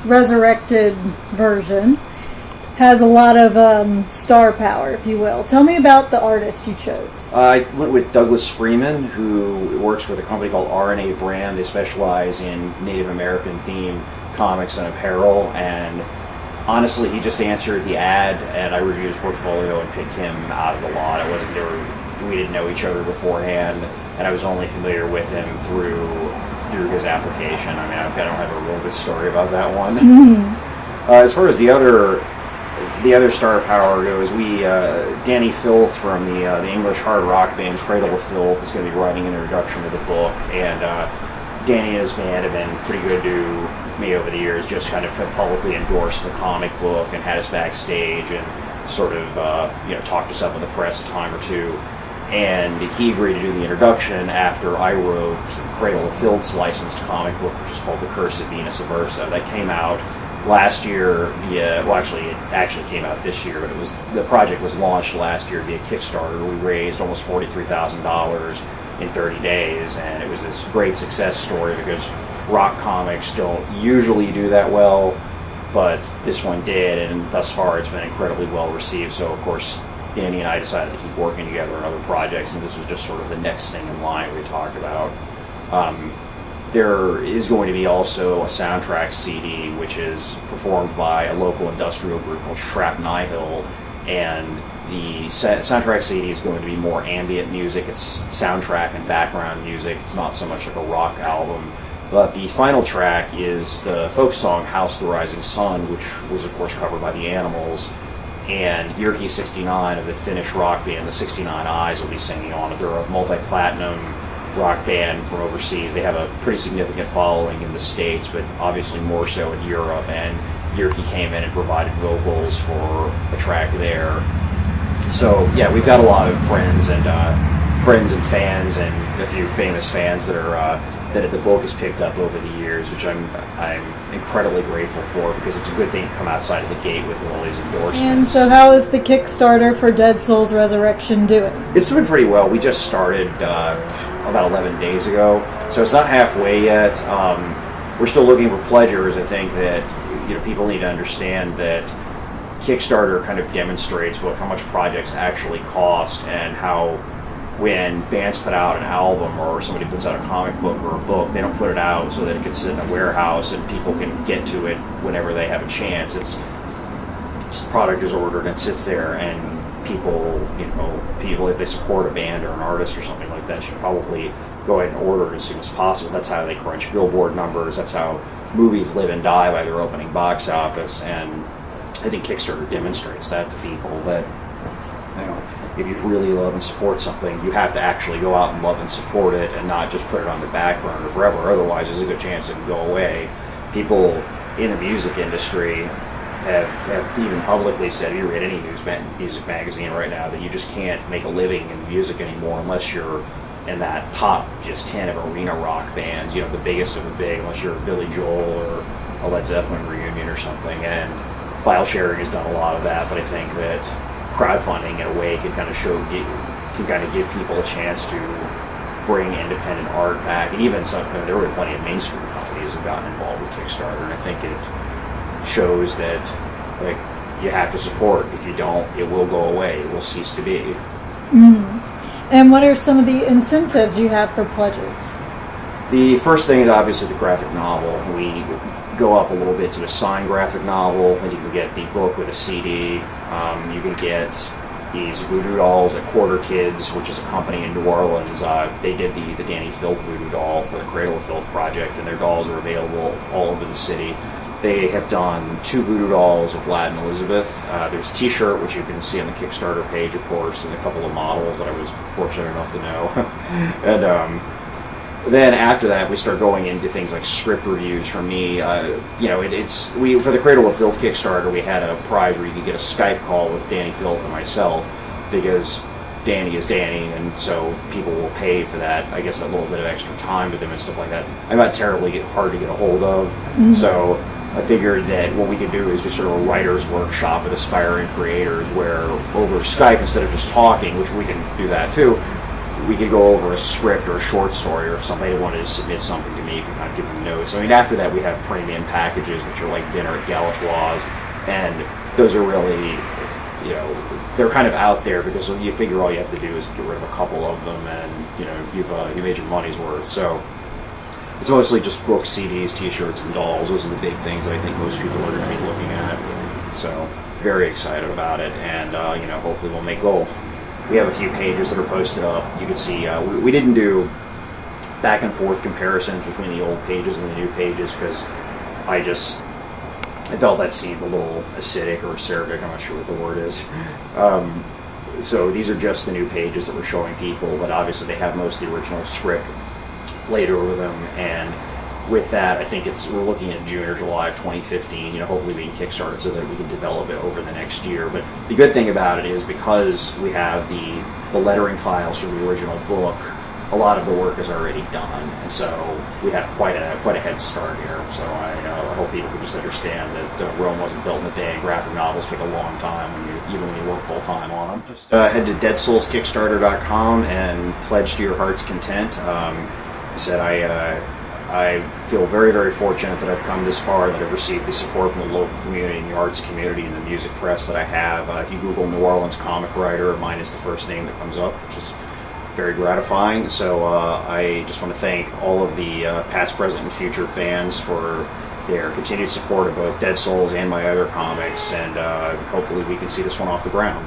resurrected version has a lot of star power, if you will. Tell me about the artist you chose. I went with Douglas Freeman, who works with a company called RNA Brand. They specialize in Native American themed comics and apparel, and honestly, he just answered the ad, and I reviewed his portfolio and picked him out of the lot. We didn't know each other beforehand, and I was only familiar with him through his application. I mean, I don't have a real good story about that one. Mm-hmm. As far as the other star power goes, Danny Filth from the English hard rock band Cradle of Filth is going to be writing an introduction to the book, and Danny and his band have been pretty good to me over the years, just kind of publicly endorsed the comic book and had us backstage and sort of talked us up in the press a time or two. And he agreed to do the introduction after I wrote Cradle of Filth's licensed comic book, which is called The Curse of Venus Aversa. That came out last year it actually came out this year, but the project was launched last year via Kickstarter. We raised almost $43,000 in 30 days, and it was this great success story because rock comics don't usually do that well, but this one did, and thus far it's been incredibly well received. So of course Danny and I decided to keep working together on other projects, and this was just sort of the next thing in line we talked about. There is going to be also a soundtrack CD, which is performed by a local industrial group called Shrapnihil, and the soundtrack CD is going to be more ambient music. It's soundtrack and background music. It's not so much like a rock album. But the final track is the folk song House the Rising Sun, which was, of course, covered by the Animals. And Jyrki 69 of the Finnish rock band, the 69 Eyes, will be singing on it. They're a multi-platinum rock band from overseas. They have a pretty significant following in the States, but obviously more so in Europe. And Jyrki came in and provided vocals for a track there. So yeah, we've got a lot of friends and fans, and a few famous fans that the book has picked up over the years, which I'm incredibly grateful for, because it's a good thing to come outside of the gate with all these endorsements. And so how is the Kickstarter for Dead Souls Resurrection doing? It's doing pretty well. We just started about 11 days ago, so it's not halfway yet. We're still looking for pledgers. I think that people need to understand that Kickstarter kind of demonstrates both how much projects actually cost and how when bands put out an album or somebody puts out a comic book or a book, they don't put it out so that it can sit in a warehouse and people can get to it whenever they have a chance. It's the product is ordered and sits there, and people, if they support a band or an artist or something like that, should probably go ahead and order it as soon as possible. That's how they crunch Billboard numbers. That's how movies live and die by their opening box office, and I think Kickstarter demonstrates that to people that, if you really love and support something, you have to actually go out and love and support it and not just put it on the back burner forever. Otherwise, there's a good chance it can go away. People in the music industry have even publicly said, if you read any music magazine right now, that you just can't make a living in music anymore unless you're in that top just 10 of arena rock bands, the biggest of the big, unless you're Billy Joel or a Led Zeppelin reunion or something. And file sharing has done a lot of that, but I think that crowdfunding in a way can kind of give people a chance to bring independent art back, and even there were plenty of mainstream companies that have gotten involved with Kickstarter, and I think it shows that you have to support. If you don't, it will go away. It will cease to be. Mm-hmm. And what are some of the incentives you have for pledgers? The first thing is obviously the graphic novel. We go up a little bit to a signed graphic novel, and you can get the book with a CD. You can get these voodoo dolls at Quarter Kids, which is a company in New Orleans. They did the Danny Filth voodoo doll for the Cradle of Filth project, and their dolls are available all over the city. They have done 2 voodoo dolls of Vlad and Elizabeth. There's a t-shirt, which you can see on the Kickstarter page, of course, and a couple of models that I was fortunate enough to know. And then after that, we start going into things like script reviews from me. For the Cradle of Filth Kickstarter, we had a prize where you could get a Skype call with Danny Filth and myself, because Danny is Danny, and so people will pay for that. I guess a little bit of extra time with them and stuff like that. I'm not terribly hard to get a hold of, so I figured that what we could do is just sort of a writer's workshop with aspiring creators, where over Skype, instead of just talking, which we can do that too, we could go over a script or a short story, or if somebody wanted to submit something to me, you could kind of give them notes. I mean, after that, we have premium packages, which are like dinner at Galatoire's, and those are really, you know, they're kind of out there because you figure all you have to do is get rid of a couple of them, and you know, you made your money's worth. So it's mostly just books, CDs, T-shirts, and dolls. Those are the big things that I think most people are going to be looking at. So very excited about it, and you know, hopefully we'll make gold. We have a few pages that are posted up. You can see we didn't do back and forth comparisons between the old pages and the new pages because I felt that seemed a little acidic or acerbic. I'm not sure what the word is. So these are just the new pages that we're showing people, but obviously they have most of the original script laid over them. And with that, I think we're looking at June or July of 2015. You know, hopefully we can kickstart it so that we can develop it over the next year. But the good thing about it is because we have the lettering files from the original book, a lot of the work is already done, and so we have quite a head start here. So I hope people can just understand that Rome wasn't built in a day. Graphic novels take a long time even when you work full time on them. Just head to deadsoulskickstarter.com and pledge to your heart's content. I said I feel very, very fortunate that I've come this far, that I've received the support from the local community and the arts community and the music press that I have. If you Google New Orleans comic writer, mine is the first name that comes up, which is very gratifying. So I just want to thank all of the past, present, and future fans for their continued support of both Dead Souls and my other comics, and hopefully we can see this one off the ground.